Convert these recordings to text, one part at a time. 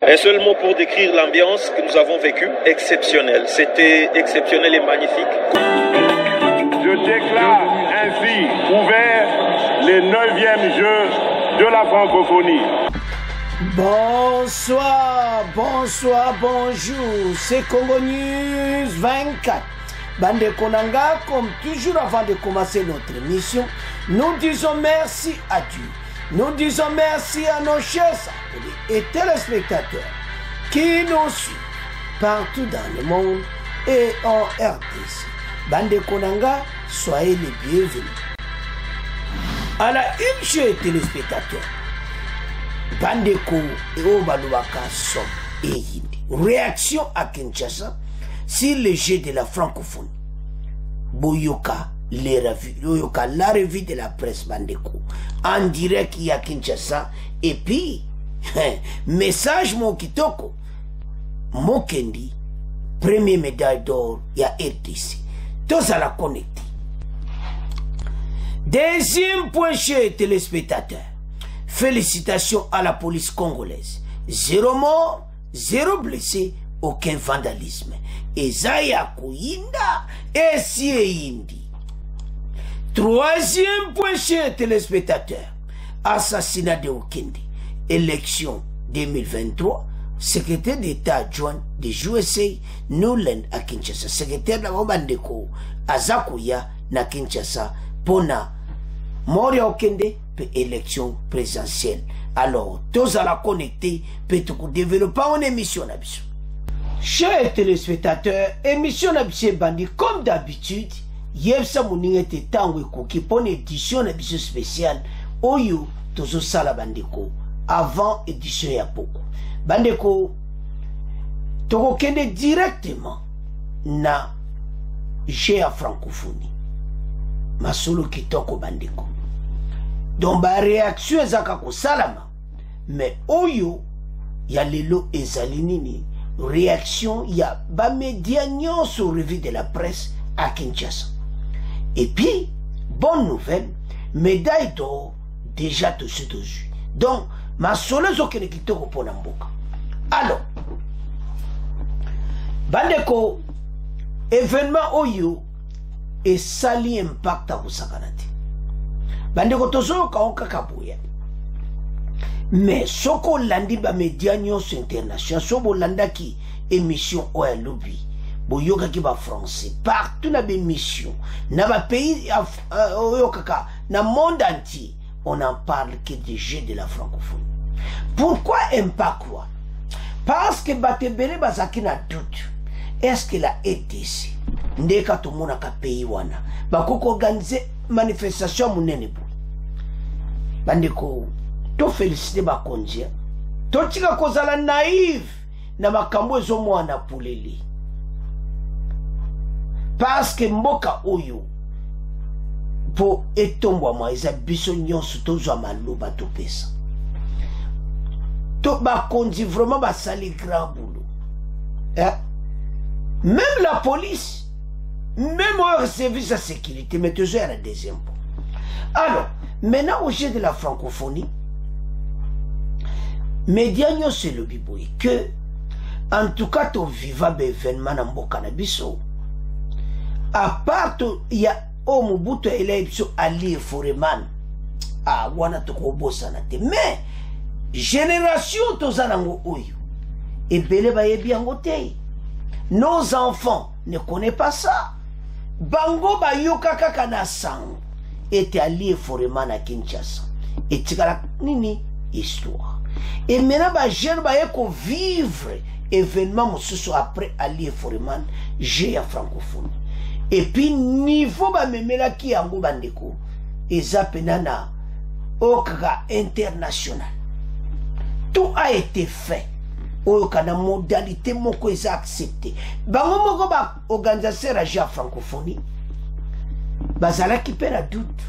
Un seul mot pour décrire l'ambiance que nous avons vécue, exceptionnelle. C'était exceptionnel et magnifique. Je déclare ainsi ouvert les 9e Jeux de la francophonie. Bonsoir, bonsoir, bonjour, c'est Congo News 24. Bande Konanga, comme toujours avant de commencer notre émission, nous disons merci à Dieu. Nous disons merci à nos chers abonnés et téléspectateurs qui nous suivent partout dans le monde et en RDC. Bande Konanga, soyez les bienvenus. À la une, chers téléspectateurs, Bandeko et Obalubaka sont et Hindi. Réaction à Kinshasa sur le jeu de la francophonie. Boyoka, la revue de la presse Bandeko. En direct, il y a Kinshasa. Et puis, message mon kitoko. Mokendi, première médaille d'or, il y a RDC. Tous à la connecter. Deuxième point chez téléspectateurs. Félicitations à la police congolaise. 0 mort, 0 blessé, aucun vandalisme. Ezaya Kuyinda et Sieyindi. Troisième point chez téléspectateurs. Assassinat de Okende. Élection 2023. Secrétaire d'État adjoint de USA, Newland à Kinshasa. Secrétaire de la Bandeko, Azakuya na Kinshasa. Pona Moria Okende. Élection présidentielle. Alors, tous à la connecter, peut-être développer une émission. Chers téléspectateurs, émission Bandi, comme d'habitude, Yevsa Mouningete Tango Koki pour une édition spéciale. Oyo, Tozo Sala Bandeko, avant édition Yapoko. Bandeko, Toko Kende directement na Géa francophonie. Masolo Kitoko Bandeko. Donc, la réaction est salama. Mais, oyo, y a lelo ezalinini. Réaction, y a ba médianion sur revue de la presse à Kinshasa. Et puis, bonne nouvelle, médaille d'or, déjà tout ce jus. Donc, ma solezo kene kitoko pour Namboka. Alors, Bandeko, événement oyo, et sali impact à Rosakanati. Bandeko tozo kaoka kabuya. Mais soko landi ba media nyonso international sobo landa ki émission o ya lobby boyoka ki ba français partout na be mission na ba pays oyokaka na monde entier on en parle que des jeux de la francophonie. Pourquoi impact quoi? Parce que batebele bazaki na doute. Est-ce que la ETC ndeka to mona ka pays wana bakoko organiser manifestation munene bo Bandeko, to félicité bakondia. To tika kozala naïve na makambo ezomo na puleli. Parce que mboka oyo po etombo ma eza biso nyonso tozwa maloba to pesa. To bakondi vraiment basali grand boulot. Même la police, même au service de sécurité, mais toujours à la deuxième point. Alors, maintenant, au jeu de la francophonie, médianio c'est le biboui que, en tout cas, tu vivas l'événement dans le cannabiso. À part, il y a Omubuto et l'Aipso Ali Foreman. Ah, wana to kobo sanate. Mais, génération tozanango oyo. Et bele baye bien gote. Nos enfants ne connaissent pas ça. Bango bayoka kaka na sang. Était allié Foreman à Kinshasa. Et tigala nini histoire. Et maintenant, bah, jeune bah yeko vivre événement mosusu après allié Foreman, j'ai à francophonie. Et puis niveau bah memela ki yango bandeko, eza penana okaka international. Tout a été fait. Okana modalité moko eza accepté. Bango moko ba organisateur à francophonie. Bazala qui perd la doute.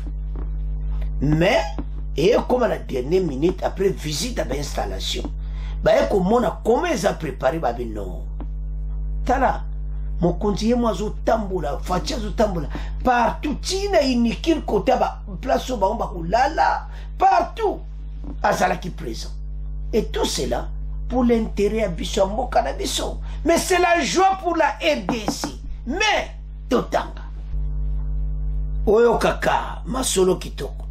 Mais, et comme à la dernière minute, après visite à l'installation, bah, comment ils ont préparé, bah, non. Tala, mon conseiller, moi, zo tamboula, fatia zo tamboula, partout, tina, inikil, côté, bah, place au lala, partout, Azala qui présent. Et tout cela, pour l'intérêt à Bissombo Canabiso. Mais c'est la joie pour la RDC. Mais, Totanga. Oyo Kaka, Masolo Kitoko.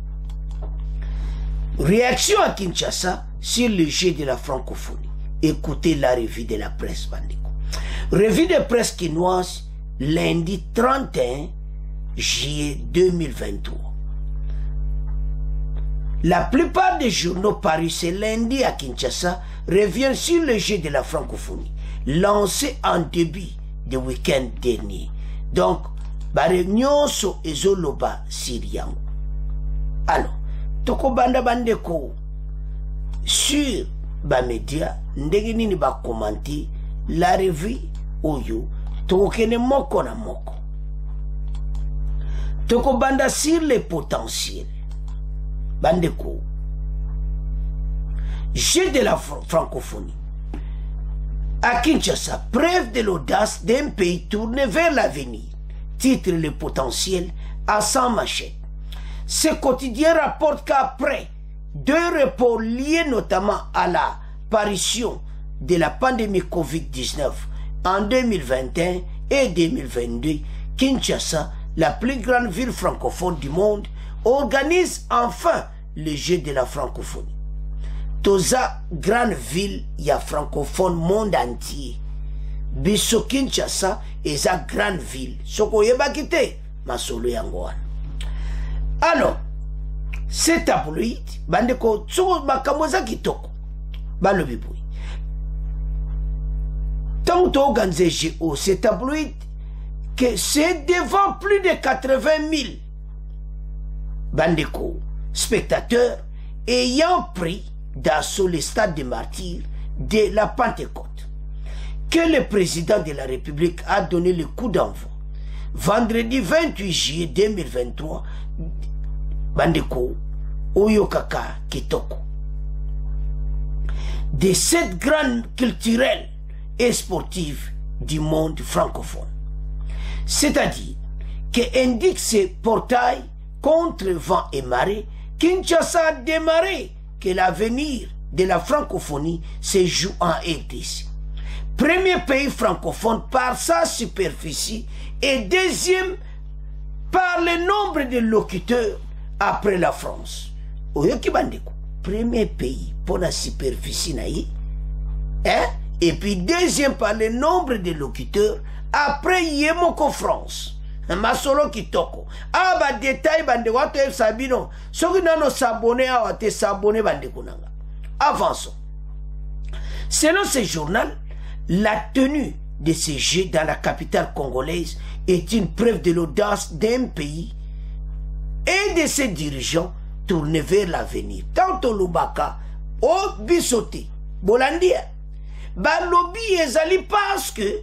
Réaction à Kinshasa sur le jeu de la francophonie. Écoutez la revue de la presse, Bandeko. Revue de presse quinoise, lundi 31 juillet 2023. La plupart des journaux parus ce lundi à Kinshasa reviennent sur le jeu de la francophonie, lancé en début de week-end dernier. Donc, Barenyoso ezoloba Siriango. Alors, Toko Banda Bandeko, sur Bamedia, ndenge ni ba commenter la revue Oyo, Toko Kene Moko na Moko. Toko Banda sur les potentiels. Bandeko. Jeu de la francophonie. À Kinshasa, preuve de l'audace d'un pays tourné vers l'avenir. Titre le potentiel à 100 machettes. Ce quotidien rapporte qu'après 2 reports liés notamment à l'apparition de la pandémie Covid-19 en 2021 et 2022, Kinshasa, la plus grande ville francophone du monde, organise enfin le jeu de la francophonie. Toza grande ville ya francophone monde entier. Biso Kinshasa est sa grande ville. Soko yeba kite masolo yango. Alors, cet tabloïd bandeko soko bakamoza kitoko. Balobi boy. Tant to organiser GO, cet tabloïd que c'est devant plus de 80 000 bandeko spectateurs ayant pris d'assaut le stade de martyrs de la Pentecôte, que le président de la République a donné le coup d'envoi vendredi 28 juillet 2023 bandeko Oyokaka Kitoko de cette grande culturelle et sportive du monde francophone. C'est-à-dire que indique ce portail contre vent et marée, Kinshasa a démarré que l'avenir de la francophonie se joue en RDC. Premier pays francophone par sa superficie et deuxième par le nombre de locuteurs après la France. Oyoki bandeko, premier pays pour la superficie naïe, hein? Et puis deuxième par le nombre de locuteurs après Yemoko France. Masolo Kitoko. Ah ba détail bande wato el sabino. Soki nano s'abonner à te s'abonner bande kunanga. Avançons. Selon ce journal, la tenue de ces jeux dans la capitale congolaise est une preuve de l'audace d'un pays et de ses dirigeants tournés vers l'avenir. Tant au Lubaka, au Bisoté, Bolandia, Balobi ezali parce que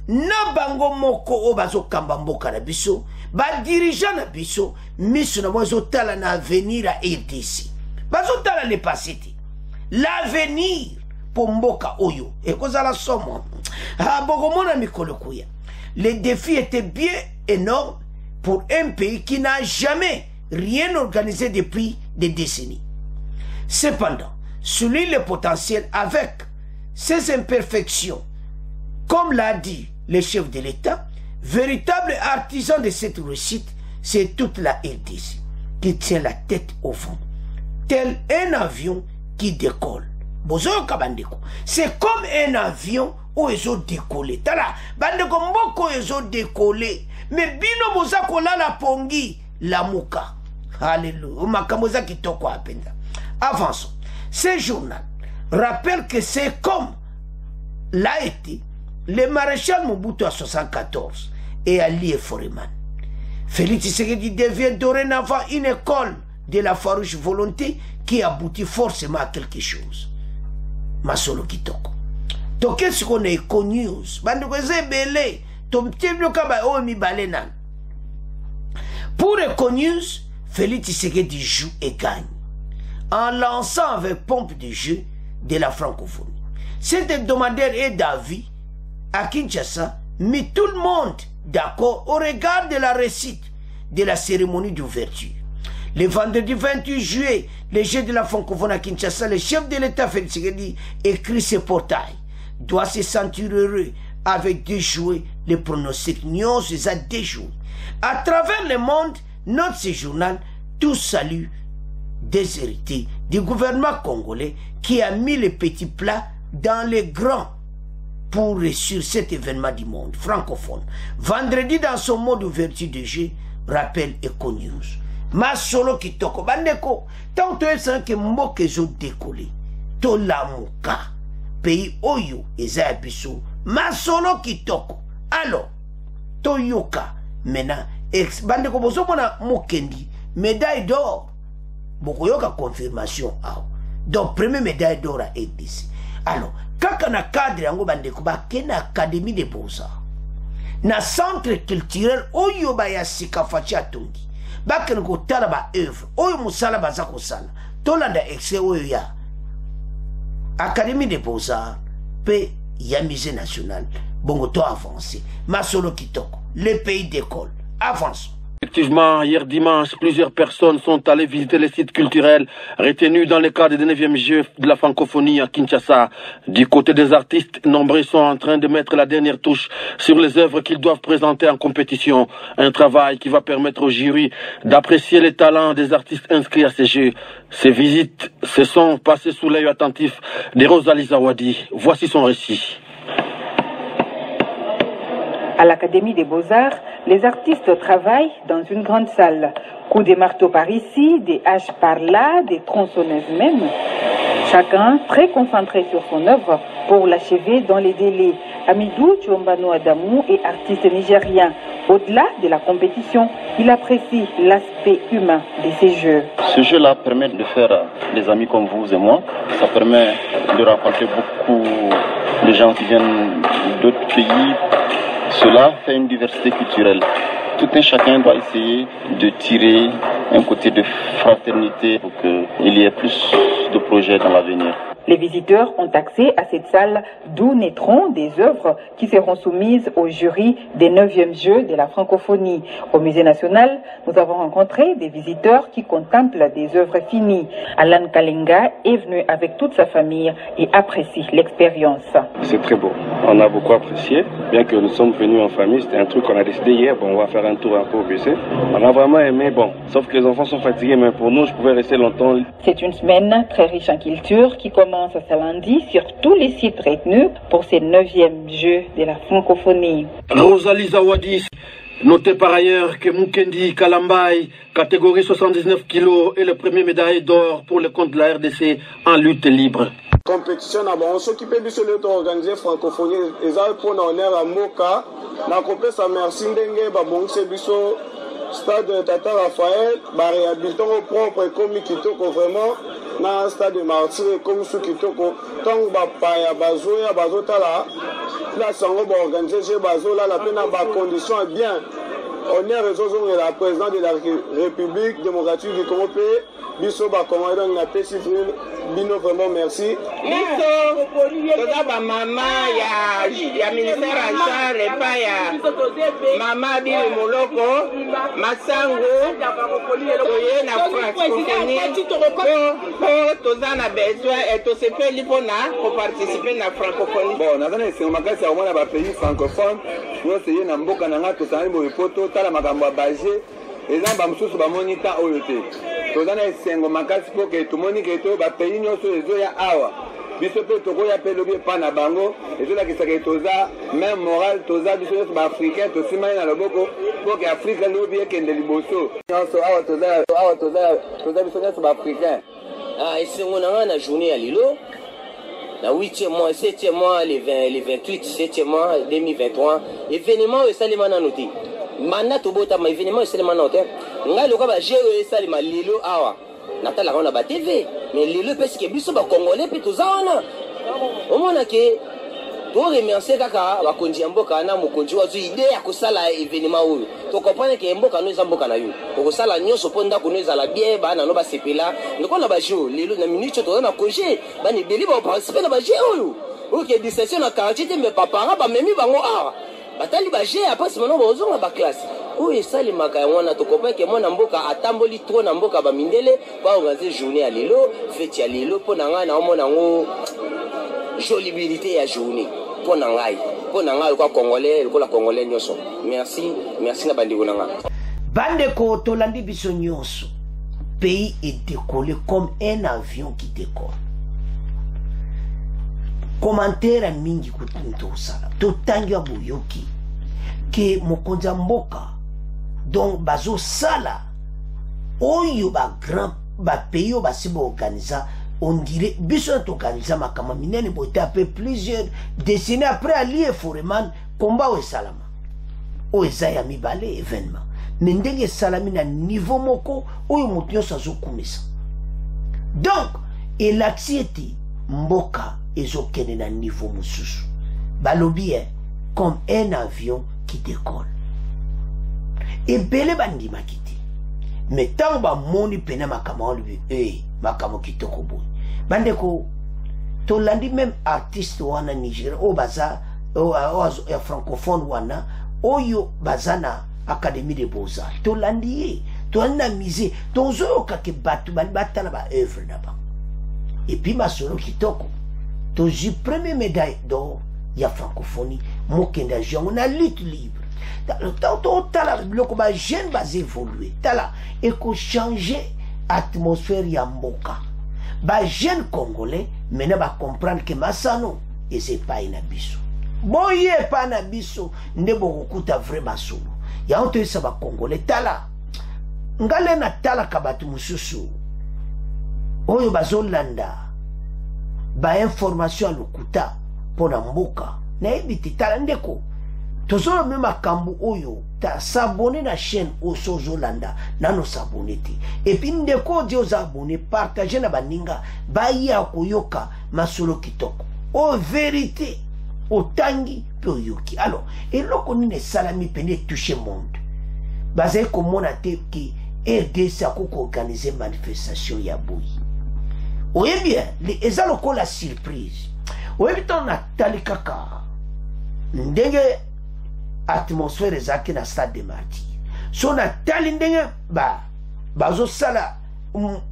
na bango moko o bazo kamba mboka na biso ba dirigeant na biso miso na mozo tala na avenir à RDC bazo tala le passé l'avenir pour mboka oyo et kozala somo ah bokomona mikolo kuya. Le défi était bien énorme pour un pays qui n'a jamais rien organisé depuis des décennies. Cependant, souligne le potentiel avec ses imperfections. Comme l'a dit le chef de l'État, véritable artisan de cette réussite, c'est toute la RDC qui tient la tête au vent, tel un avion qui décolle. C'est comme un avion où ils ont décollé. Tala, bandeko mboko ils ont décollé. Mais bino mozako la pongi la muka. Alléluia. Makamoza kitoko apenda. Avançons. Ce journal rappelle que c'est comme l'a été le maréchal Mobutu à 74 et Ali Foreman. Félix Tshisekedi devient dorénavant une école de la farouche volonté qui aboutit forcément à quelque chose. Masolo Kitoko. Donc qu'est-ce qu'on est connu? Pour Econews, Félix Tshisekedi joue et gagne en lançant avec pompe de jeu de la francophonie. Cet hebdomadaire est d'avis à Kinshasa, mit tout le monde d'accord au regard de la réussite de la cérémonie d'ouverture. Le vendredi 28 juillet, les Jeux de la francophonie à Kinshasa, le chef de l'État Félix Tshisekedi écrit ce portail. Doit se sentir heureux avec déjoué les pronostics. Nous a déjoué. À travers le monde, notre journal, tout salue des héritiers du gouvernement congolais qui a mis les petits plats dans les grands pour réussir cet événement du monde francophone. Vendredi, dans son mode d'ouverture de jeu, rappel Eco News. Ma solo kitoko bandeko, tant que c'est que mboke zo décollé, to la muka, pays oyo eza biso, ma solo kitoko. Alors, to yoka, maintenant, bandeko bozo mona mokendi, médaille d'or, boko yoka confirmation ao. Donc, première médaille d'or à RDC. Alors, kaka na cadre yango bandeko ba kena académie des beaux-arts. Na centre culturel oyo ba ya sikafachi atongi. Ba kena ko tala ba œuvre oyo musala baza ko sala. Tolanda excès oyo ya académie des beaux-arts pe ya musée national. Bongo to avancé. Masolo kitoko, les pays d'école. Avançons. Effectivement, hier dimanche, plusieurs personnes sont allées visiter les sites culturels retenus dans le cadre des 9e Jeux de la francophonie à Kinshasa. Du côté des artistes, nombreux sont en train de mettre la dernière touche sur les œuvres qu'ils doivent présenter en compétition. Un travail qui va permettre au jury d'apprécier les talents des artistes inscrits à ces Jeux. Ces visites se sont passées sous l'œil attentif de Rosalie Zawadi. Voici son récit. À l'Académie des Beaux-Arts, les artistes travaillent dans une grande salle. Coups de marteau par ici, des haches par là, des tronçonneuses même. Chacun très concentré sur son œuvre pour l'achever dans les délais. Amidou Tchombano Adamou est artiste nigérien. Au-delà de la compétition, il apprécie l'aspect humain de ces jeux. Ce jeu-là permet de faire des amis comme vous et moi. Ça permet de rencontrer beaucoup de gens qui viennent d'autres pays. Cela fait une diversité culturelle. Tout un chacun doit essayer de tirer un côté de fraternité pour qu'il y ait plus de projets dans l'avenir. Les visiteurs ont accès à cette salle d'où naîtront des œuvres qui seront soumises au jury des 9e Jeux de la francophonie. Au Musée national, nous avons rencontré des visiteurs qui contemplent des œuvres finies. Alan Kalenga est venu avec toute sa famille et apprécie l'expérience. C'est très beau. On a beaucoup apprécié. Bien que nous sommes venus en famille, c'était un truc qu'on a décidé hier. Bon, on va faire un tour un peu au musée. On a vraiment aimé. Bon, sauf que les enfants sont fatigués, mais pour nous, je pouvais rester longtemps. C'est une semaine très riche en culture qui commence ce lundi sur tous les sites retenus pour ces 9e Jeux de la francophonie. Rosalie Zawadi, notez par ailleurs que Mukendi Kalambay, catégorie 79 kg, est le premier médaille d'or pour le compte de la RDC en lutte libre. Compétition na bon s'occuper biso le organiser francophonie ezali pour honneur à Moka na kopesa merci ndenge ba bongise biso stade Tata Raphaël ba réhabiliter au propre comme kitoko vraiment na stade de Martyr comme sous kitoko tant ba paya bazoya bazotala la sango ba organiser chez bazola la peine ba condition bien honneur et la présidente de la République démocratique du Congo biso ba commandant na PCFRIL bino vraiment merci biso toza ba mama ya ministère en charge pa ya mama bi moloko masango toye na francophonie po toza na besoin et to se fait lipona pour participer na francophonie bon nazana esengo makasi ya mona ba pays francophone nyonso ye na mboka na nga tosali mo epoto tala makambo ya baje eza ba mosusu bamoni ta oyo te toza na esengo makasi mpo ke tomoni ke to bapays nyonso ezoya awa biso mpe tokoya mpe lobi epa na bango ezolakisaka toza même moral toza biso nyonso baafricain tosimani na loboko mpo ke afrika lobi ekende liboso nyonso awa toza biso nyonso baafricain esengo na nga na journée ya lelo na 8e mois 7e mois le 28 7e mois 2023 événement esalema nano te mana tobotama événement esalema nano te ngai lokola baje oyo esalema lelo awa natalaka wana ba TV mais lelo pesike biso bakongolais mpe toza wana omona ke toremercie kaka bakonzi ya mboka na mokonzi oyo azwi ide ya kosala événement oyo tokomprendre ke mboka no eza mboka na yo okosala nyonso mpo ndako no ezala bien bana no basepela ndokona bajo lelo na minute oyo toza na congé bana ebele baparticipe na baje oyo oke distinction na quartier te me bapara bamemi bango awa batali baje apres mano bozonga baklasse oyo esalemaka yango wana tokopaki mwana mboka atamboli tro na mboka bamindele baorganize journée ya lelo fete ya lelo mpo na ngai naomona yango jolibilité ya journée mpo na ngai lokola congolais lokola congolais nyonso. Merci na bandeko na ngai. Bandeko tolandi biso nyonso, pays est décollé comme un avion qui décolle. Commentaire à mingi kutunto sala totangi abuyoki ke mokonza mboka donc bazo sala oyo ba grand ba pays ba sibo organisa on dirait biso to organisa makama minene boite après plusieurs décennies après Ali et Foreman combat au salama o ezaya mibale événement mais ndenge salami na niveau moko oyo moto sazo kumisa donc et l'axiété mboka ezokene na niveau mususu balobi comme un avion qui décolle et bele bandima kiti mais tant ba moni pena makama olubi makamo kitoko boy bandeko to landi même artiste wana Nigeria o baza ya francophone wana oyo bazana Académie des Beaux-Arts to landi to na misé to zo ka ke batu batala ba œuvre d'abord et puis masolo kitoko to ji premier médaille d'or ya francophonie mokenda jongo na lutte libre to tala biloko ba jeune bas évoluer tala et ko changer atmosphère ya mboka ba jeune congolais maintenant ba comprendre que masano et c'est pas na biso boye pa na biso ndebo kokuta vrai masolo ya onto isa ba congolais tala ngale na tala kabatu mususu oyo bazolanda ba information lokuta pona mboka na ebiti tala ndeko tozolo mema kambu oyo ta s'abonner na chaîne osozo landa nano s'abonner ti et puis ndeko dio za abonner partager na baninga ba ya koyoka masolo kitoko o vérité o tangi pe yoki alors et loko ni ne salami pene toucher monde bazé komona te ki RDC akoko organiser manifestation ya boyi. Oui bien, les aloko la surprise. Oui bien, na tali kaka. Ndenge atmosphère ezaki na stade de martyr. So na tali ndenge bazo sala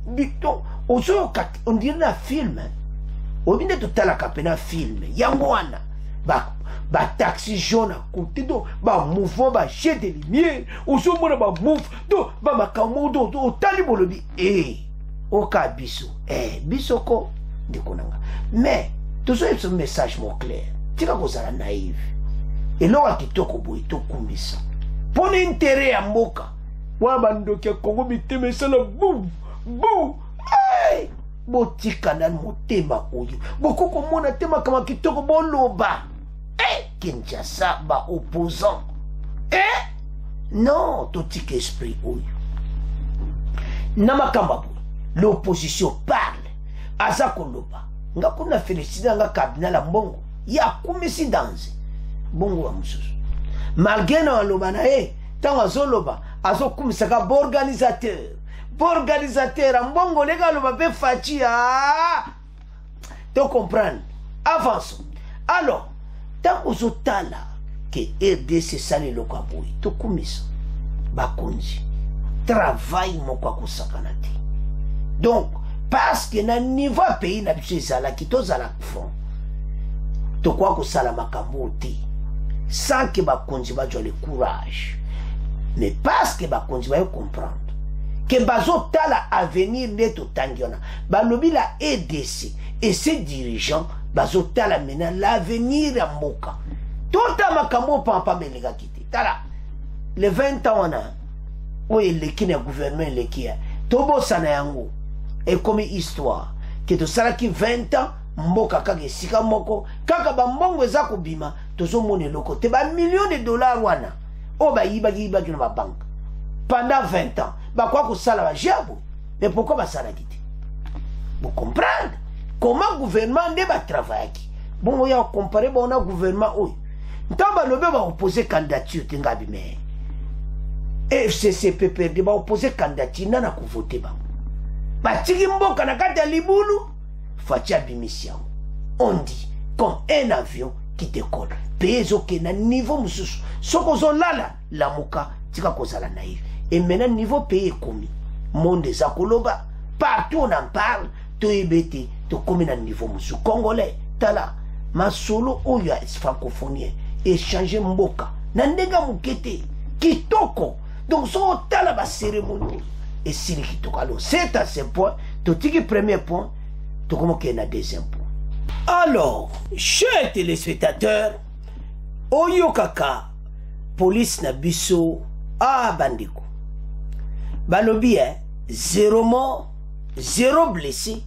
bito ozo on dirait na film. Oui bien to tala kapena film. Yango wana ba taxi jaune à côté do ba mouvement ba jet de lumière ozo mona ba move do ba makamo do tali bolobi oka biso bisoko ndikonanga mais toujours ce message mon clair tika kozala naïve et loka kitoko boy to kumisa pona intérêt ya mboka wa bandoke Kongo biteme sala boum botika na motema oyo bokoko mona tema kama kitoko boloba Kinshasa ba opposant non totika esprit oyo namakamba boy l'opposition parle azako loba nga kuna féliciter nga cabinet la mbongo ya kumisi danse bongo wa mususu malgré na loba na tango azoloba azokumisa ka organisateur mbongo lega loba be fachi to comprendre avançons alors tango zotala que RDC sali lokaboy to kumisa bakonzi travail moko akosakana te. Donc, parce que na niveau pays na biso ezala ki tozala fond to kwa ko sala makambo te sans que ba konzi ba jo le courage mais parce que ba konzi ba comprendre que bazo tala avenir de to tangiona ba lobi la EDC et ses dirigeants bazo tala maintenant l'avenir ya mboka tota makambo pampa belega kiti tala les 20 ans on a o elekina gouvernement elekia tobo sana yango et comme histoire que to salaki 20 ans mboka kaka esika moko kaka ba mbongo eza kobima tozo mone loko te ba millions de dollars wana o ba yibaki na ba banque pendant 20 ans ba kwa ko sala ba jabo mais pourquoi ba sala kiti vous comprendre comment gouvernement ne ba travailler bon ya comparer bon na gouvernement oyo ntamba lobe ba opposer candidature tengabi mais FCC PPRD ba opposer candidature nana ko voter ba batiki mboka na kati ya libulu fatia bimisia on dit comme un avion qui décolle pezo ke na niveau mususu soko zolala la muka tika kozala naïf. Et maintenant niveau pays commis monde des akoloba partout on en parle to ebete to comme na niveau musu congolais tala masolo oyo francophonie échanger mboka na ndenga mukete kitoko. Donc so tala ba cérémonie et sili kitoko. Alors c'est à ce point to tiki premier point to comme qu'il y a deuxième point. Alors chers téléspectateurs oyo kaka police na biso bandiko balobi 0 mort 0 blessé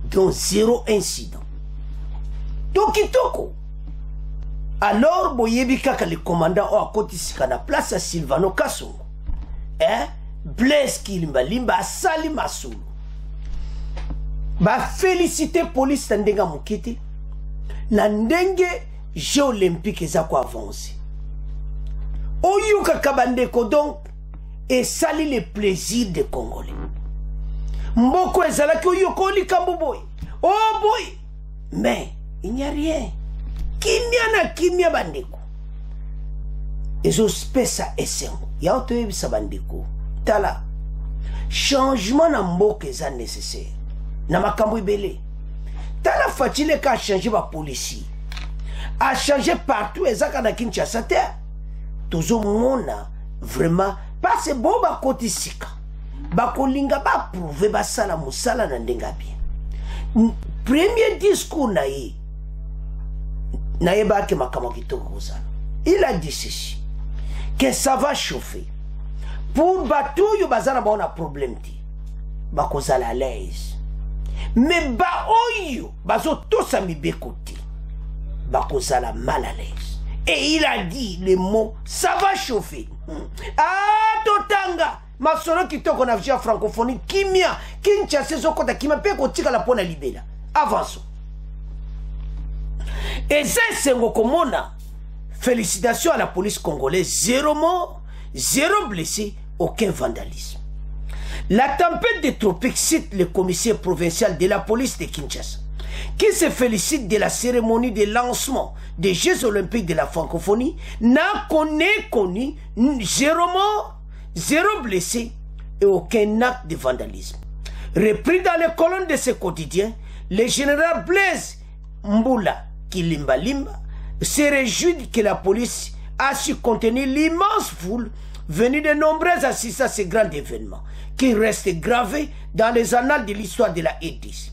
dont 0 incident. Donc kitoko. Alors boyebi kaka le commandant o akotisika na place à Silvano Kasongo Blaise Kilimba Limba asali masulu ba féliciter police na ndenga mokiti na ndenge Jeux olympiques eza ko avancer oyo kaka bandeko. Donc et sali le plaisir des Congolais mboko ezalaki oyo ko likambo boy oh boy mais il n'y a rien. Kimia na kimia bandeko ezo spesa esengo ya otoyebisa bandeko tala changement na mboka eza nécessaire na makambo ibele. Tala Fatile ka changer ba policier a changer partout ezaka na Kinshasa te tozo mona vraiment parce bon ba kotisika ba kolinga ba prouver ba sala musala na ndenga bien. Premier discours na ye Naïba ke makamo kitoko kozala. Il a dit ceci que ça va chauffer pour bateau yo bazana ba on a problème ti ba kozala à l'aise mais ba oyo bazo tosa mi bekoti ba kozala mal à l'aise. Et il a dit le mot ça va chauffer. Totanga masolo kitoko na via francophonie kimia Kinshasa zokota kimia pe kotika la pona libela. Avançons. Et c'est Komona. Félicitations à la police congolaise. 0 mort, 0 blessé, aucun vandalisme. La tempête des tropiques cite le commissaire provincial de la police de Kinshasa, qui se félicite de la cérémonie de lancement des Jeux olympiques de la francophonie, n'a connu 0 mort, 0 blessé et aucun acte de vandalisme. Repris dans les colonnes de ce quotidien, le général Blaise Mboula Kilimba Limba se réjouit que la police a su contenir l'immense foule venue de nombreux assister à ce grand événement qui reste gravé dans les annales de l'histoire de la RDC.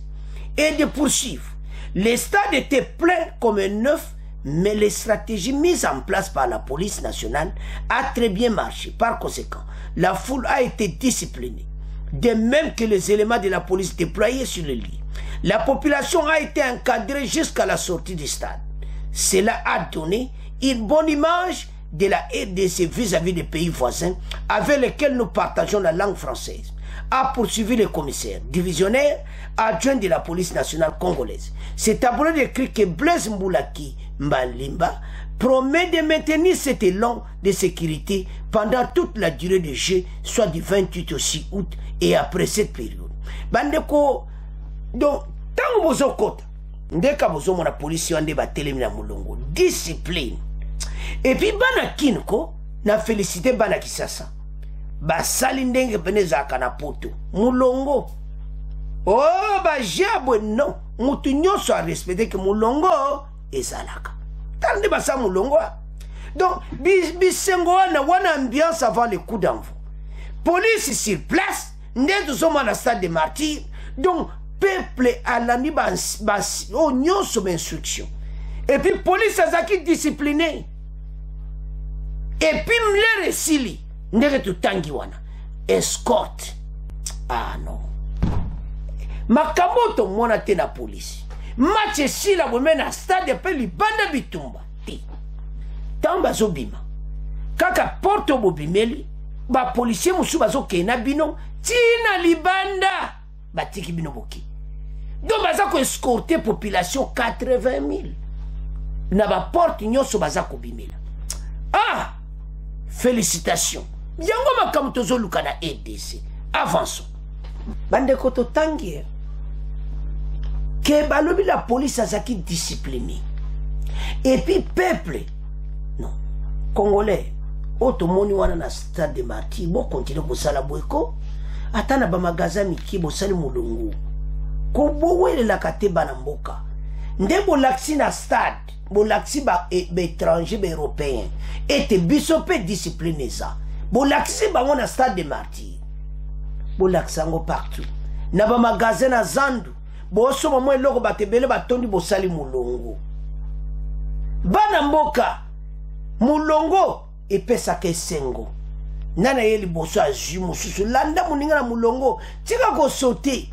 Et de poursuivre. Les stades étaient pleins comme un neuf, mais les stratégies mises en place par la police nationale a très bien marché. Par conséquent, la foule a été disciplinée, de même que les éléments de la police déployés sur le lit. La population a été encadrée jusqu'à la sortie du stade. Cela a donné une bonne image de la RDC vis-à-vis des pays voisins avec lesquels nous partageons la langue française, a poursuivi le commissaire divisionnaire adjoint de la police nationale congolaise. C'est tableau décrit que Blaise Mboulaki Mbalimba promet de maintenir cet élan de sécurité pendant toute la durée du jeu, soit du 28 au 6 août et après cette période. Bandeko, donc, tant que vous avez ndeka bozo mona police wande ba telemi na mulongo discipline. Et puis bana kinko na félicité bana Kisasa ba sali ndenge peneza kana poto mulongo. Oh ba jabwe non mutu nyonso a respecté que mulongo ezalaka tande ba sa mulongo. Donc bisengo wana ambiance avant le coup d'envoi, police sur place ndeto soma na stade de Martyrs. Donc peuple à l'année au nyon sous instruction. Et puis police a zaki discipliné. Et puis m'le resili ndeke tutangi wana escorte. Ah non. Makamoto mona te na police. Match si la wemena stade pe libanda bitumba. Tamba zobima. Kaka porto bobimeli ba policier musu bazo kena bino tina libanda batiki bino boki. Donc baza ko escorter population 80 000. Na ba porte nyonso baza ko bimela. Ah! Félicitations. Yango makamu tozo luka na EDC. Avançons. Bande koto tangi. Que balobi la police azaki disciplinée. Et puis peuple non Congolais otomoni wana na stade de Martyr bo continue kosala boyeko ata na bamagaza miki bosali mulungu ko bowelela kate bana mboka nde bolakisi na stade bolakisi ba étranger ba européen ete biso pe discipline ça bolakisi bango na stade de Martyr bolakisi yango partout na bamagaza na zandu bosoma mwa eloko batebele batondi bosali mulungu bana mboka mulongo epesaka esengo nana ye liboso azwi mosusu landa moninga na mulongo tika kosote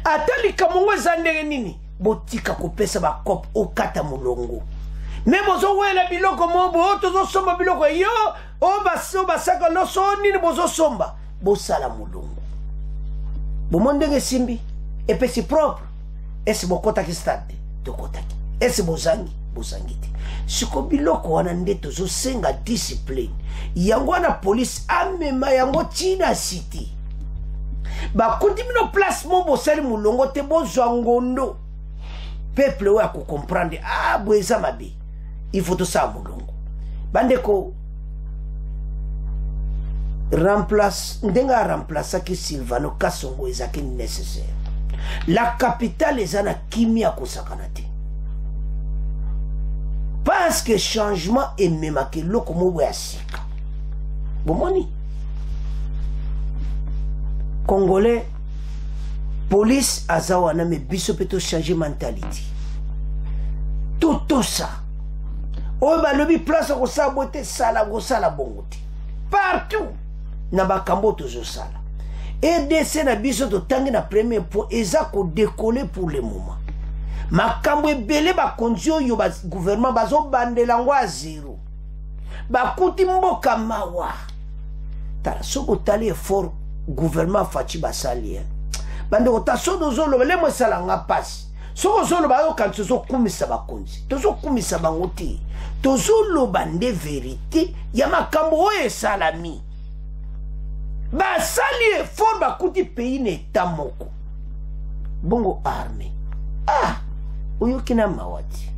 ata likamongo eza ndenge nini botika kopesa bakope okata mulongo me bozowela biloko mobo tozosomba biloko yo basaka loso nini bozosomba bosala mulongo bomo ndenge simbi epesi propre esi bokotaki stade tokotaki esi bozangi te siko biloko wana nde tozosenga discipline yango wana police amema yango tina city bakundi mino place mo bosali mulongo te bozwa ngondo peuple oyo akokomprendre bweza mabe il faut tosala mulongo bandeko ndenge aremplaçaki Silvano Kasongo ezaki nécessaire la capitale eza na kimia kosakana te parce que changement ememaki eloko moko ya sika bomoni congolais police aza wana me biso mpe tochange mentalité totosa oyo balobi place akosala bo te sala kosala bongo te partout na bakambo tozosala EDC na biso totangi na premier point eza kodécoller pour le moment makambo ebele bakonzi oyo gouvernement bazobandela ngo a zero bakuti mboka mawa tala soko otali effort gouvernement faci basali bandeko ta so tozoloba lemo esalanga mpasi soko ozoloba yokanisi tozokumisa bakonzi tozokumisa bango te tozoloba nde verité ya makambo oyo esalami basali effort bakuti pays na eta moko bongo armée oyoki na mawati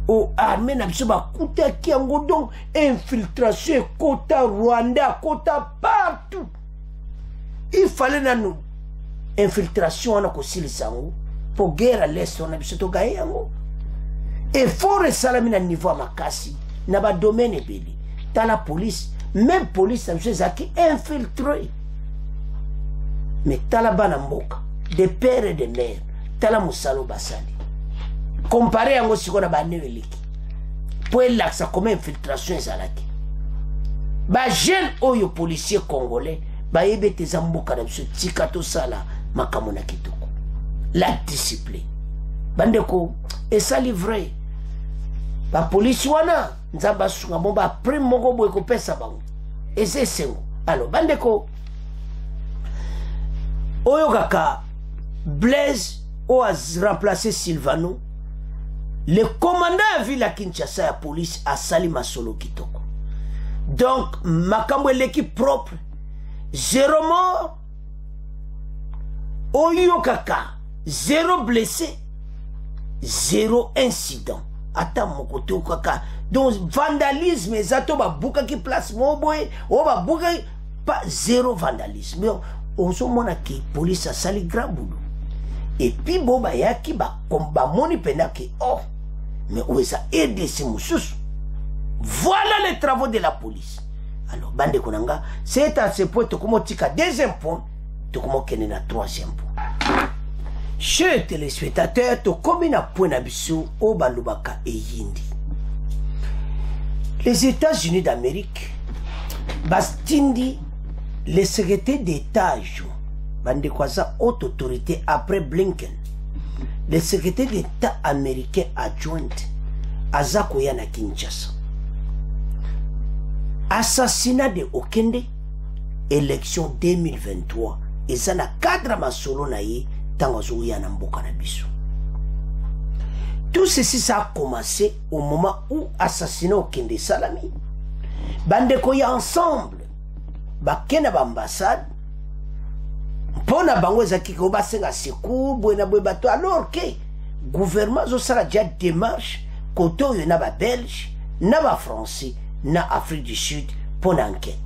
o armée na biso bakutaki yango donc infiltration ekota Rwanda akota partout il fallait nanu infiltration wana kosilisa yango po guerre à l'est wana biso togaye yango effort esalami na niveau ya makasi na badomaine ebele tala police même police na biso ezalaki infiltré mais tala bana mboka de père et de mère tala mosalo basali comparé yango siko na baneweleki po elakisa koma infiltration ezalaki bajeune oyo policier congolais bayebi ete eza mboka na biso tika tosala makambo na kitoko la discipline bandeko esali vrai bapolisi wana nzambe asunga mo baprime moko boye kopesa bango eza esengo alors bandeko oyo kaka Blaise a remplacé Silvano, le commandant à ville à Kinshasa la police a sali masolo kitoko. Donc, makambo l'équipe propre, 0 mort, oyo kaka, 0 blessé, 0 incident. Attends mon côté kaka. Donc, vandalisme, zato ba buka ki place moboy, o ba buka pas 0 vandalisme. Ozo mona ki police a sali grand boulot. Et puis bon ba yaki ba komba moni pena ki mais où est ça aider ces moussus. Voilà les travaux de la police. Alors bande konanga c'est à ce point to komo tika deuxième point to komo kene na troisième point. Chers téléspectateurs to komi na point na biso o balubaka e yindi. Les États-Unis d'Amérique bastindi le secrétaire d'État bande kwaza haute autorité après Blinken, le secrétaire d'État américain adjoint Azako Yana Kinshasa. Assassinat de Okende, élection 2023, et ça na cadre masolo na ye tangazo yana mboka na biso. Tout ceci ça a commencé au moment où assassinat Okende Salami. Bande koya ensemble, bakena bambassade pona bango ezaki ko basenga secours bwena bwe bato alors que gouvernement zo sala déjà démarche koto yo na ba belge na ba français na Afrique du Sud pour l'enquête.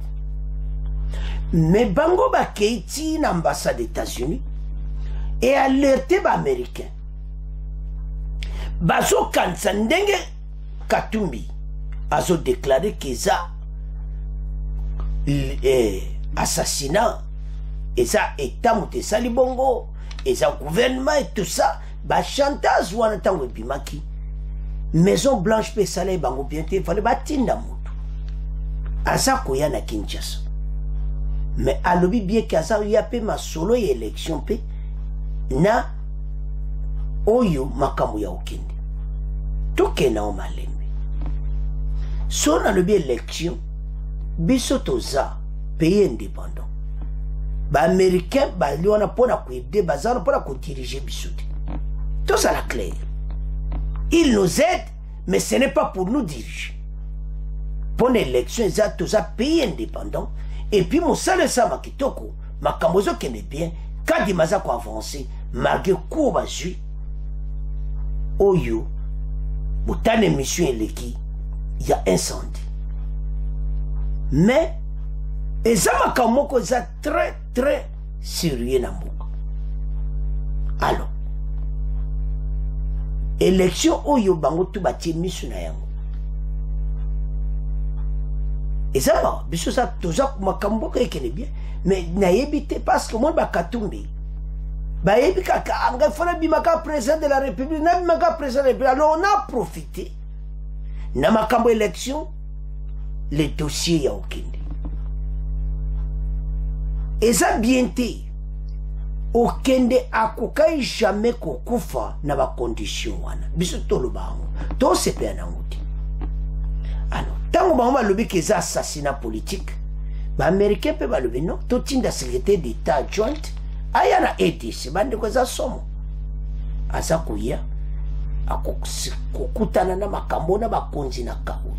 Mais bango ba keiti na ambassade des États-Unis et alerté ba américain. Bazo kansa ndenge Katumbi azo déclaré que ça assassinat et ça état muté sali bongo et ça gouvernement et tout ça ba chantage wana tango bimaki Maison Blanche pe sala bango bien te fallait batinda mutu asa koya na Kinshasa. Mais alobi bien kaza yape ma solo et élection pe na oyo makambo ya okende toke na o malembe so na lobi élection biso toza pays indépendant ba américain ba liona pona ko aider bazana pona ko diriger biso tout ça la clair. Il nous aide mais ce n'est pas pour nous diriger. Pour l'élection ça toza pays indépendant et puis mosale sa makitoko makambo zo kende bien kadi maza ko avancer malgré ko bazui oyo botane mission eleki il y a incendie. Mais ezama kamoko za très sérieux na mboka. Alors élection oyo bango tu batie mission na yango ezama biso sa toza makambo ka ekene bien mais na yebite parce que moi ba Katumbi ba yebi kaka anga fona bimaka président de la République na bimaka président de la République. Alors on a profité na makambo élection les dossiers ya okende eza bien te okende akokai jamais kokufa na ba condition wana biso tolo bango to sepe na nguti. Alors tango bango balobi ke za assassinat politique ba américain pe balobi non to tinda secrétaire d'état adjoint aya na ADC bande ko za somo asa kuya akokutana na makambo na bakonzi na kawo.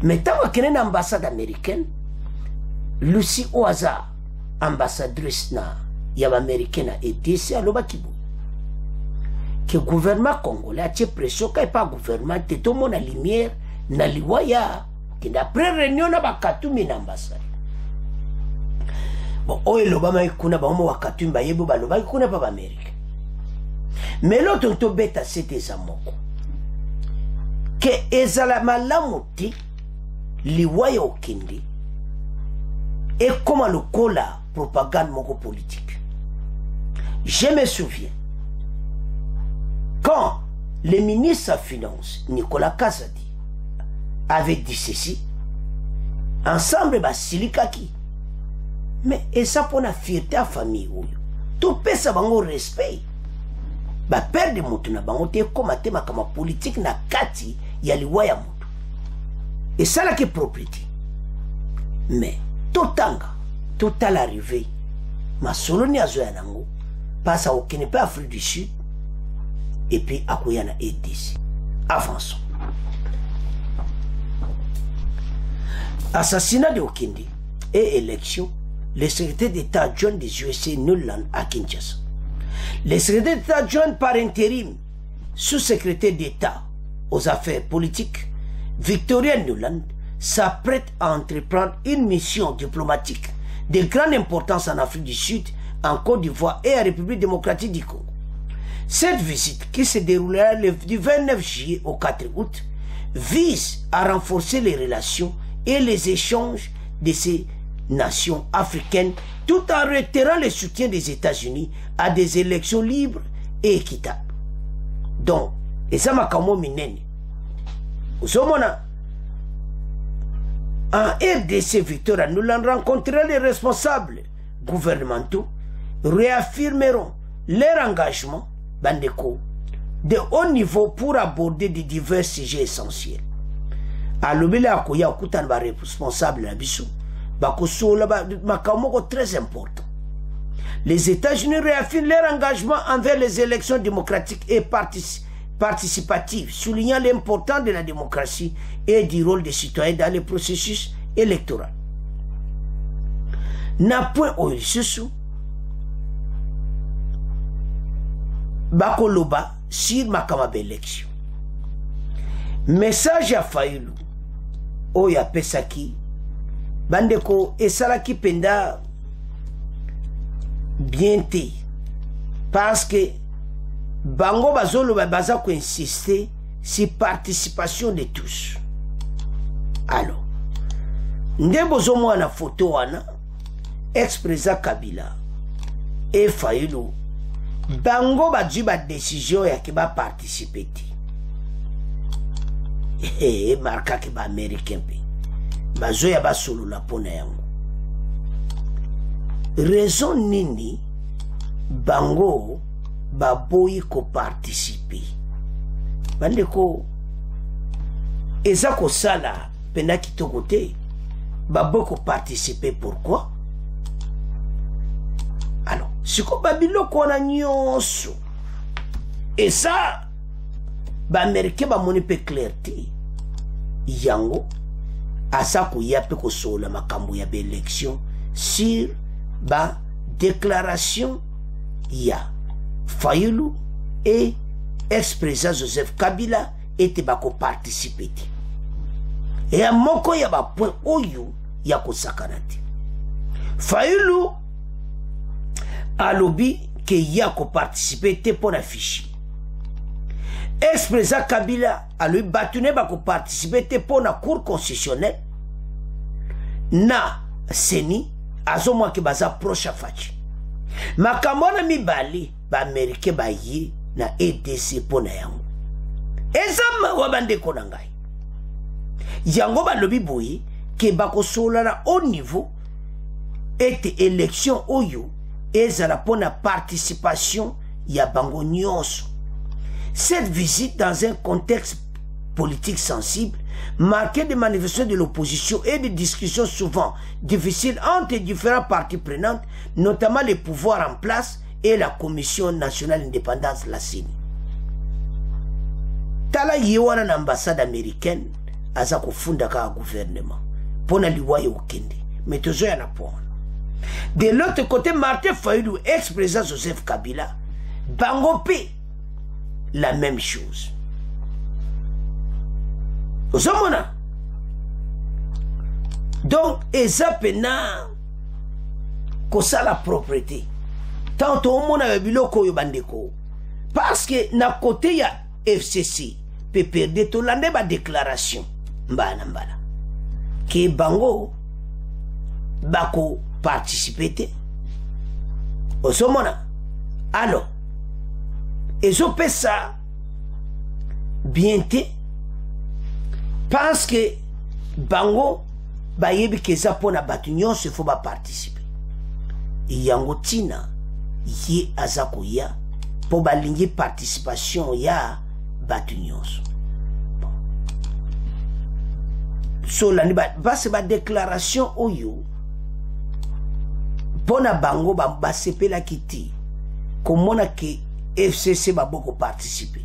Mais tango kene na ambassade américaine Lucie Oaza ambassadrice na ya américaine na ADC aloba kibo que gouvernement congolais a pression ka pas gouvernement te to mona lumière na liwaya que d'après réunion na Katumbi na ambassade. Bon oyo lobama ikuna ba mo Katumbi ba yebo ba loba ikuna pa ba Amérique. Mais l'autre to beta c'était ça moko que ezala malamu ti liwaya okindi et comment le cola propagande moko politique. Je me souviens quand le ministre des Finances Nicolas Kazadi avait dit ceci ensemble ba silikaki mais et ça pour la fierté à famille oyo tout pesa bango respect ba perdre mutu na bango te komate makama politique na kati ya liwaya mutu et ça là qui propriété mais totanga total arrivé ma solo ni azoya nango passe au Kenya Afrique du Sud et puis à Koyana ADC. Avançons. Assassinat de Okindi et élection, le secrétaire d'État adjoint des USA Nuland à Kinshasa. Le secrétaire d'État adjoint par intérim, sous-secrétaire d'État aux affaires politiques, Victoria Nuland, s'apprête à entreprendre une mission diplomatique de grande importance en Afrique du Sud, en Côte d'Ivoire et en République démocratique du Congo. Cette visite, qui se déroulera du 29 juillet au 4 août, vise à renforcer les relations et les échanges de ces nations africaines tout en retirant le soutien des États-Unis à des élections libres et équitables. Donc, et ça m'a comme minene. En RDC, Victor Nuland rencontrera les responsables gouvernementaux, réaffirmeront leur engagement bandeko de haut niveau pour aborder de divers sujets essentiels. Alobela akoya okutan ba responsable na biso bakosola ba makamoko très important. Les États-Unis réaffirment leur engagement envers les élections démocratiques et participatives, soulignant l'importance de la démocratie et du rôle des citoyens dans le processus électoral. Na point oisusu bakoloba sur makama élection. Message à Fayoulou oyo apesaki bandeko esalaki penda bien te parce que bango bazoloba baza ko insister sur participation de tous. Alors nde bozomona photo wana ex-président Kabila et Fayulu bango badji ba décision ya ki ba participer ti marka ki ba américain pe bazo ya ba solo la pona yango raison nini bango baboyi ko participer bandeko eza ko sala pena kitoko te baboyi ko participer. Pourquoi? Alors siko babiloko wana nyonso eza baamerikain bamoni mpe clair te yango aza koya mpe kosola makambo ya baélection sur badéclaration ya Fayulu et ex-président Joseph Kabila ete bakoparticipe te eya moko ya bapoint oyo ya kosakana te. Fayulu alobi ke ya koparticipe te mpo na fichi. Ex-président Kabila alobi batune bakoparticipe te mpo na cour constitutionnelle na seni azomwa ke baza proche faci. Makambo wana mibale baamerikain baye na EDC mpo na yango eza mawa bandeko na ngai yango balobi boye ke bakosola na au niveau ete élection oyo ezala mpo na participation ya bango nyonso. Cette visite dans un contexte politique sensible, marqué de manifestations de l'opposition et de discussions souvent difficiles entre différents parties prenantes, notamment les pouvoirs en place et la Commission nationale d'indépendance, la CENI. Tala yewana na ambassade américaine aza kufunda ka gouvernement pona liwa yo kende mais tozo ya na pona. De l'autre côté, Martin Fayulu, ex-président Joseph Kabila, bangopé la même chose. Ozomona. Donc, eza pena kosa la propriété. Tant au monde a biloko yo bandeko. Parce que na côté ya FCC, peut perdre tout l'année ba déclaration. Mbana mbana. Ke bango bako participer te. Osomona. Alors, ezo pesa bien te parce que bango bayebi keza pona batu nyonso faut ba participer. Yango tina ye azako ya po balingi participation ya batu nyonso. Bon. So la ni ba se ba déclaration oyo pona bango ba sepela kiti komona ke FCC ba beaucoup participer.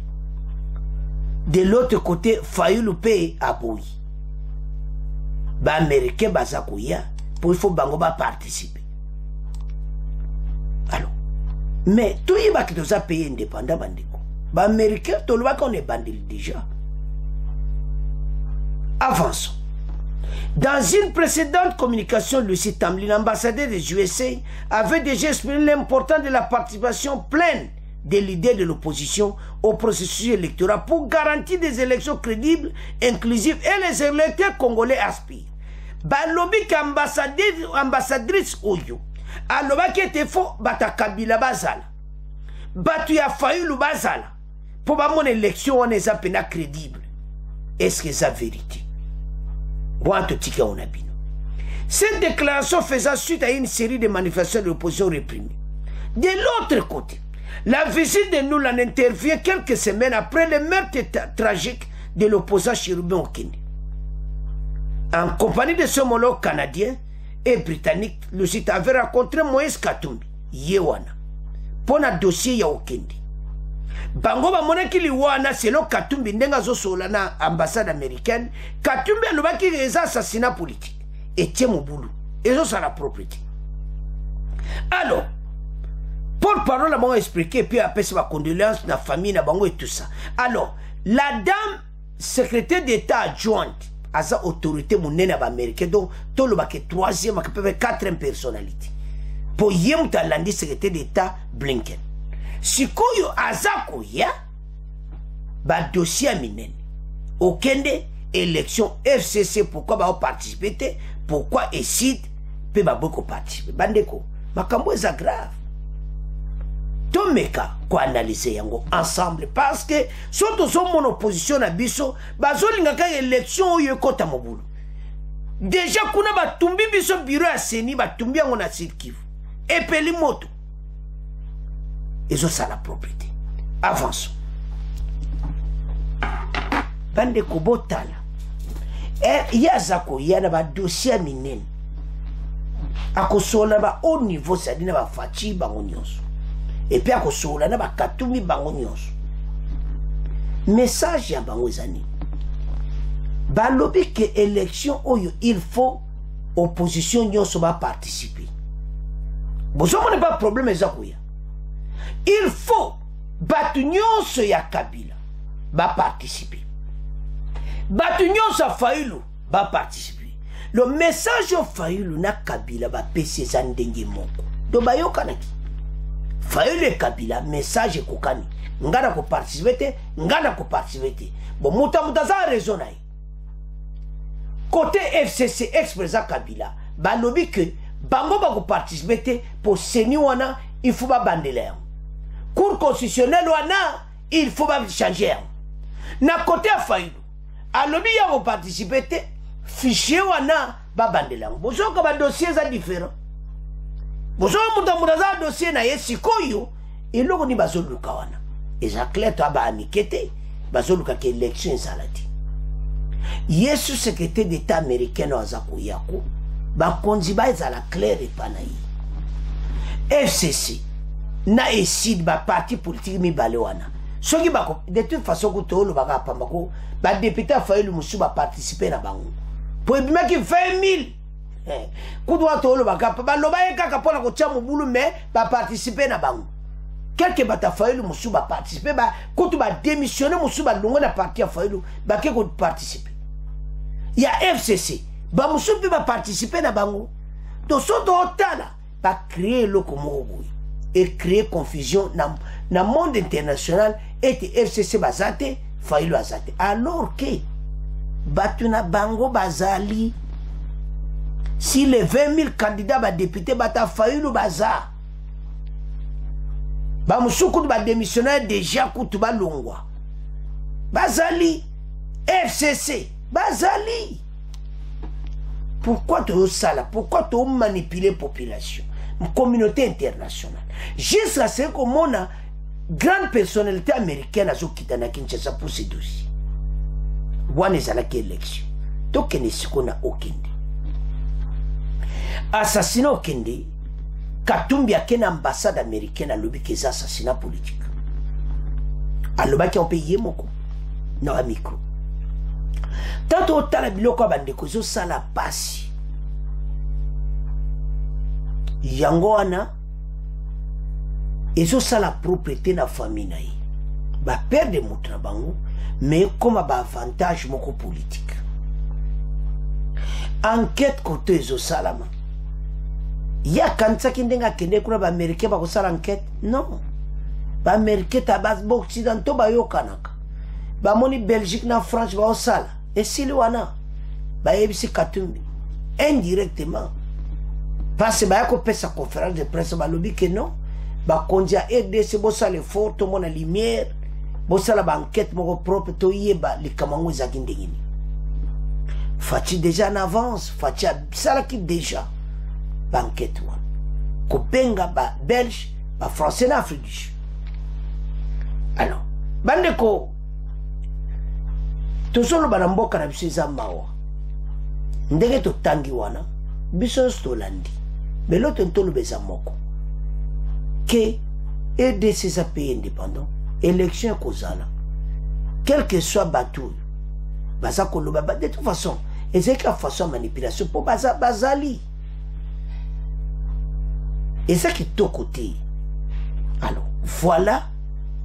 De l'autre côté, Fayulu pe aboyi. Ba américain bazako ya pour il faut bango ba participer. Alors, mais tout y va qui doit payer indépendant bandeko. Ba américain to le qu'on est bandil déjà. Avançons. Dans une précédente communication, Lucie Tamlin, l'ambassadeur des USA, avait déjà exprimé l'importance de la participation pleine des leaders de l'opposition au processus électoral pour garantir des élections crédibles, inclusives et les électeurs congolais aspirent. Balobi ambassadrice Oyo, aloba qui était faux, bata Kabila bazala, batu ya Fayulu bazala, pour ba mon élection on est appena crédible. Est-ce que c'est la vérité? Cette déclaration faisait suite à une série de manifestations de l'opposition réprimées. De l'autre côté, la visite de Noulan intervient quelques semaines après le meurtre tragique de l'opposant Chérubin Okende. En compagnie de son homologue canadien et britannique, le site avait rencontré Moïse Katumbi, Yewana, pour un dossier ya Okende. Bango ba monaki liwana selon Katumbi ndenga zo solana ambassade américaine. Katumbi alobaki les assassinats politiques. Et tiens mon boulot. Et ça la propriété. Alors, porte-parole m'a expliqué puis après sa condoléance na famille na bango et tout ça. Alors, la dame secrétaire d'État adjointe aza autorité monene ba américain donc tolo ba ke 3e ka peut 4e personnalité pour yemuta landi secrétaire d'état Blinken sikoyo azako ya ba dossier minene okende élection FCC pourquoi ba participer pourquoi ESID pe ba boko participer bandeko makambo eza grave tomeka ko analyser yango ensemble parce que surtout son mon opposition na biso bazolinga ka élection oyo ekota mobulu déjà kuna batumbi biso bureau ya seni batumbi yango na Sud Kivu epeli moto ezo sala propriété avance bande ko botala yazako yana ba dossier minene akosola ba au niveau sadina ba fachi bango nyonso et puis akosola na ba katumi bango nyonso message ya bango ezani balobi ke élection oyo il faut opposition nyonso ba participer bozomo ne pas problème ezako ya il faut batu nyonso ya Kabila ba participer batu nyonso Fayulu ba participer le message au Fayulu na Kabila ba pesi za ndenge moko do bayokanaki Fayulu et Kabila message kokani ngana ko participer te ngana ko participer te bon muta za raison na côté FCC ex-président Kabila balobi que bango ba ko participer te pour seni wana il faut ba bandela cour constitutionnelle wana il faut ba changer na côté Fayulu alobi ya ko participer te fichier wana ba bandela bozoka ba dossier za différent bozoka muta za dossier na yesikoyo eloko ni bazoluka wana eza clair to ba amikete bazoluka ke election salati yesu secrétaire d'état américain azako yako ba konzi ba ezala clair epana yi FCC na ESID ba parti politique mi bale wana soki bako de toute façon ko tolo baka pamba ko ba député Fayulu musu ba participer na bango pour bima ki 20 000 ko doit tolo baka ba loba kaka pona ko tia mobulu mais ba participer na bango quelque bata Fayulu musu ba participer ba ko to ba démissionner musu ba longo na parti ya Fayulu ba ke ko participer ya FCC ba musu ba participer na bango to so do tala ba créer le komobo et créer confusion na monde international et FCC bazate Fayulu azate alors que batuna bango bazali si les 20 000 candidats ba députés bata Fayulu baza ba musuku ba démissionnaire déjà kutu ba longwa bazali FCC bazali pourquoi tu sala pourquoi tu manipuler population communauté internationale jusqu'à ce que mon grande personnalité américaine a quitté na Kinshasa pour ces dossiers wana ezalaki élection tokende sikona okende assassinat okende Katumbi akena ambassade américaine alobi keza assassinat politique alobaki on paye moko na micro tanto otala biloko bandeko zo sala pasi yango wana ezo sala propriété na famille na ye ba perdre moto na bango mais comme ba avantage moko politique enquête côté ezo salama ya kanisa kindenga kende kuna ba américain ba ko sala enquête non ba américain ta base bo occidentaux ba yokanaka ba moni Belgique na France ba osala et sili wana ba yebisi Katumbi indirectement parce que ba ko pesa conférence de presse ba lobi que non ba kondia RDC bo sala effort to mona lumière bo sala ba enquête moko propre to yeba likamango za kindengini Fachi déjà en avance Fachi sala ki déjà ba enquête wana ko penga ba belge ba français na Afrique du Sud alors bandeko tosolo bana mboka na biso eza mawa ndenge totangi wana biso stolandi beloto ntolo beza moko que EDC sa pays indépendant élection kozala quel que soit bateau baza koloba de toute façon ezeka façon manipulation pour bazali et ça qui to côté alors voilà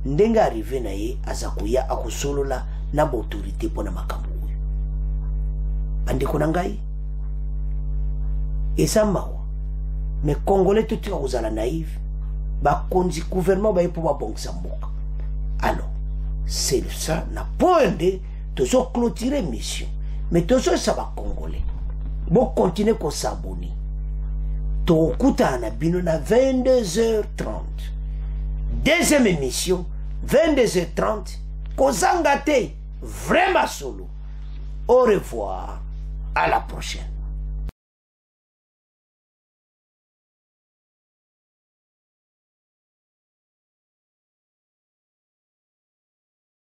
ndenga arrivé na ye azakuya akusolola na autorité pona makambo bandeko na ngai eza mawa mais congolais totika kozala naïve bakonzi gouvernement baye mpo babongisa mboka. Alors c'est ça na point de tozoclôturer mission mais tozoyesa bacongolais bokontinue kosaboni tokutana na bino na 22h30 deuxième émission 22h30 kozanga te vraiment solo. Au revoir, à la prochaine.